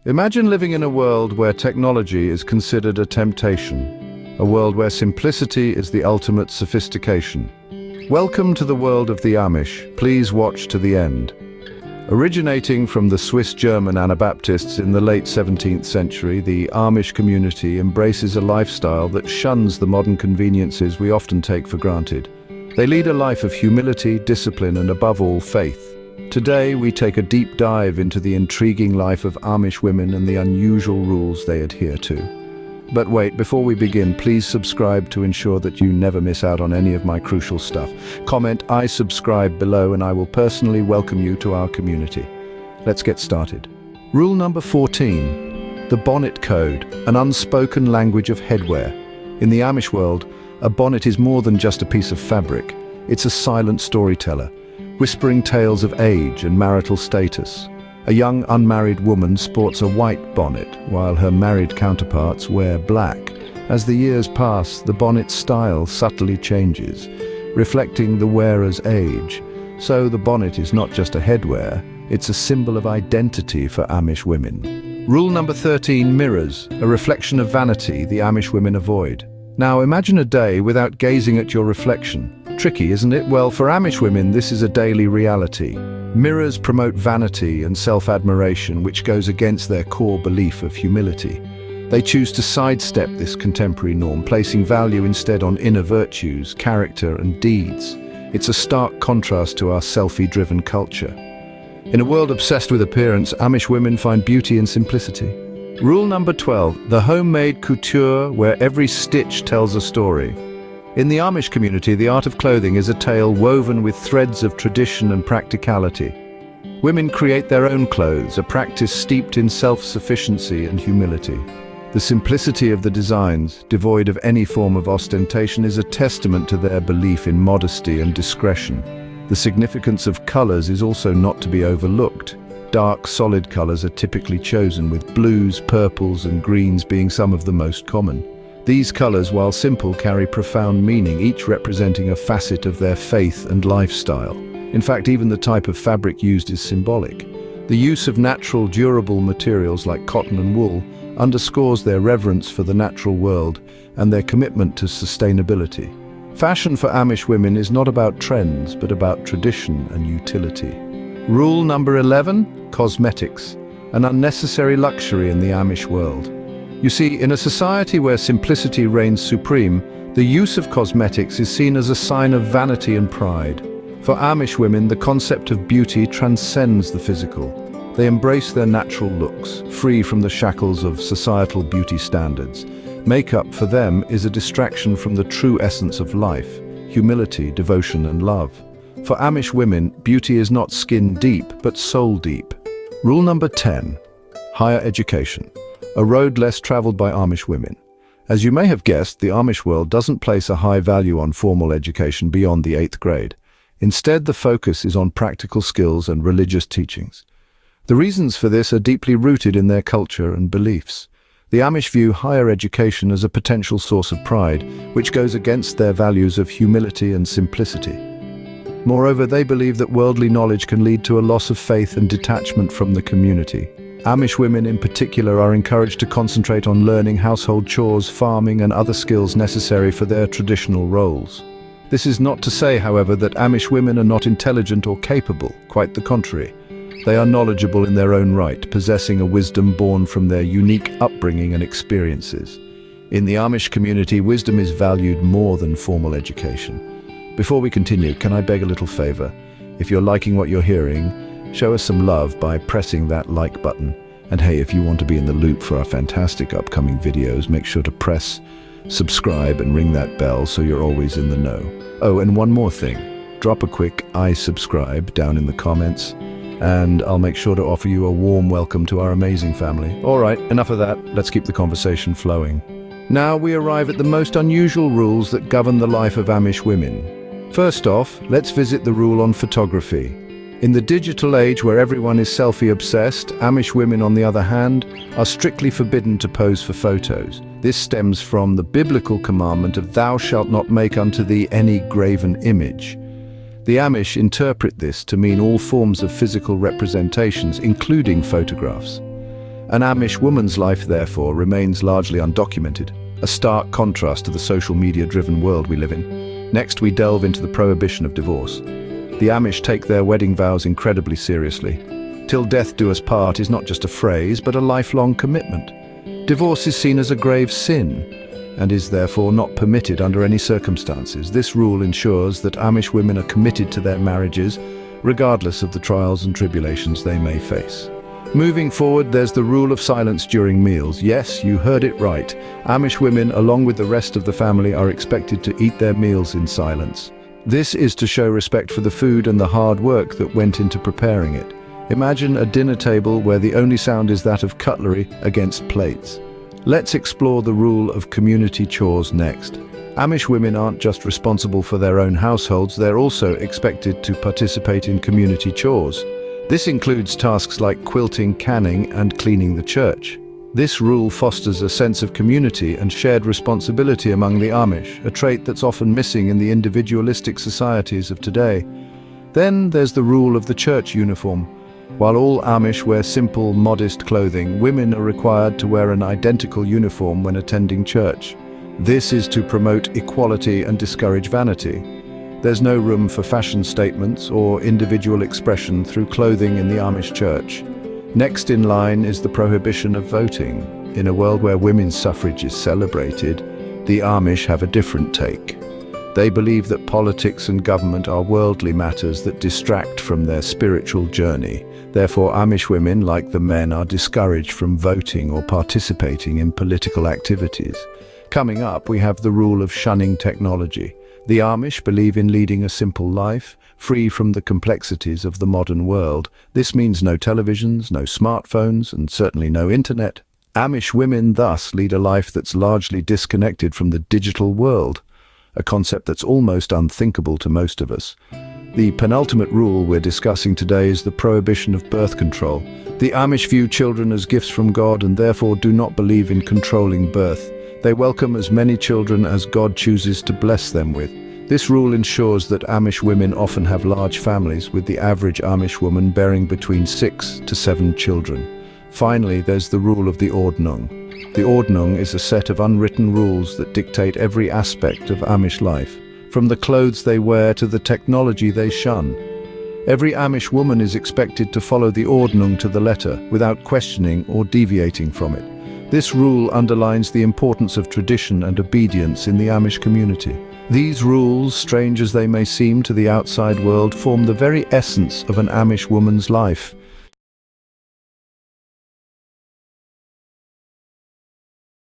Imagine living in a world where technology is considered a temptation, a world where simplicity is the ultimate sophistication. Welcome to the world of the Amish. Please watch to the end. Originating from the Swiss-German Anabaptists in the late 17th century, the Amish community embraces a lifestyle that shuns the modern conveniences we often take for granted. They lead a life of humility, discipline, and above all, faith. Today, we take a deep dive into the intriguing life of Amish women and the unusual rules they adhere to. But wait, before we begin, please subscribe to ensure that you never miss out on any of my crucial stuff. Comment "I subscribe" below and I will personally welcome you to our community. Let's get started. Rule number 14. The Bonnet Code, an unspoken language of headwear. In the Amish world, a bonnet is more than just a piece of fabric. It's a silent storyteller, whispering tales of age and marital status. A young unmarried woman sports a white bonnet, while her married counterparts wear black. As the years pass, the bonnet's style subtly changes, reflecting the wearer's age. So the bonnet is not just a headwear, it's a symbol of identity for Amish women. Rule number 13, mirrors, a reflection of vanity the Amish women avoid. Now imagine a day without gazing at your reflection. Tricky, isn't it? Well, for Amish women, this is a daily reality. Mirrors promote vanity and self-admiration, which goes against their core belief of humility. They choose to sidestep this contemporary norm, placing value instead on inner virtues, character, and deeds. It's a stark contrast to our selfie-driven culture. In a world obsessed with appearance, Amish women find beauty in simplicity. Rule number 12, the homemade couture, where every stitch tells a story. In the Amish community, the art of clothing is a tale woven with threads of tradition and practicality. Women create their own clothes, a practice steeped in self-sufficiency and humility. The simplicity of the designs, devoid of any form of ostentation, is a testament to their belief in modesty and discretion. The significance of colors is also not to be overlooked. Dark, solid colors are typically chosen, with blues, purples, and greens being some of the most common. These colors, while simple, carry profound meaning, each representing a facet of their faith and lifestyle. In fact, even the type of fabric used is symbolic. The use of natural, durable materials like cotton and wool underscores their reverence for the natural world and their commitment to sustainability. Fashion for Amish women is not about trends, but about tradition and utility. Rule number 11, cosmetics, an unnecessary luxury in the Amish world. You see, in a society where simplicity reigns supreme, the use of cosmetics is seen as a sign of vanity and pride. For Amish women, the concept of beauty transcends the physical. They embrace their natural looks, free from the shackles of societal beauty standards. Makeup, for them, is a distraction from the true essence of life: humility, devotion, and love. For Amish women, beauty is not skin deep, but soul deep. Rule number 10, higher education. A road less traveled by Amish women. As you may have guessed, the Amish world doesn't place a high value on formal education beyond the 8th grade. Instead, the focus is on practical skills and religious teachings. The reasons for this are deeply rooted in their culture and beliefs. The Amish view higher education as a potential source of pride, which goes against their values of humility and simplicity. Moreover, they believe that worldly knowledge can lead to a loss of faith and detachment from the community. Amish women in particular are encouraged to concentrate on learning household chores, farming, and other skills necessary for their traditional roles. This is not to say, however, that Amish women are not intelligent or capable, quite the contrary. They are knowledgeable in their own right, possessing a wisdom born from their unique upbringing and experiences. In the Amish community, wisdom is valued more than formal education. Before we continue, can I beg a little favor? If you're liking what you're hearing, show us some love by pressing that like button. And hey, if you want to be in the loop for our fantastic upcoming videos, make sure to press subscribe and ring that bell so you're always in the know. Oh, and one more thing. Drop a quick "I subscribe" down in the comments, and I'll make sure to offer you a warm welcome to our amazing family. All right, enough of that. Let's keep the conversation flowing. Now we arrive at the most unusual rules that govern the life of Amish women. First off, let's visit the rule on photography. In the digital age where everyone is selfie-obsessed, Amish women, on the other hand, are strictly forbidden to pose for photos. This stems from the biblical commandment of "Thou shalt not make unto thee any graven image." The Amish interpret this to mean all forms of physical representations, including photographs. An Amish woman's life, therefore, remains largely undocumented, a stark contrast to the social media-driven world we live in. Next, we delve into the prohibition of divorce. The Amish take their wedding vows incredibly seriously. "Till death do us part" is not just a phrase, but a lifelong commitment. Divorce is seen as a grave sin, and is therefore not permitted under any circumstances. This rule ensures that Amish women are committed to their marriages, regardless of the trials and tribulations they may face. Moving forward, there's the rule of silence during meals. Yes, you heard it right. Amish women, along with the rest of the family, are expected to eat their meals in silence. This is to show respect for the food and the hard work that went into preparing it. Imagine a dinner table where the only sound is that of cutlery against plates. Let's explore the rule of community chores next. Amish women aren't just responsible for their own households, they're also expected to participate in community chores. This includes tasks like quilting, canning, and cleaning the church. This rule fosters a sense of community and shared responsibility among the Amish, a trait that's often missing in the individualistic societies of today. Then there's the rule of the church uniform. While all Amish wear simple, modest clothing, women are required to wear an identical uniform when attending church. This is to promote equality and discourage vanity. There's no room for fashion statements or individual expression through clothing in the Amish church. Next in line is the prohibition of voting. In a world where women's suffrage is celebrated, the Amish have a different take. They believe that politics and government are worldly matters that distract from their spiritual journey. Therefore, Amish women, like the men, are discouraged from voting or participating in political activities. Coming up, we have the rule of shunning technology. The Amish believe in leading a simple life, free from the complexities of the modern world. This means no televisions, no smartphones, and certainly no internet. Amish women thus lead a life that's largely disconnected from the digital world, a concept that's almost unthinkable to most of us. The penultimate rule we're discussing today is the prohibition of birth control. The Amish view children as gifts from God and therefore do not believe in controlling birth. They welcome as many children as God chooses to bless them with. This rule ensures that Amish women often have large families, with the average Amish woman bearing between 6 to 7 children. Finally, there's the rule of the Ordnung. The Ordnung is a set of unwritten rules that dictate every aspect of Amish life, from the clothes they wear to the technology they shun. Every Amish woman is expected to follow the Ordnung to the letter, without questioning or deviating from it. This rule underlines the importance of tradition and obedience in the Amish community. These rules, strange as they may seem to the outside world, form the very essence of an Amish woman's life.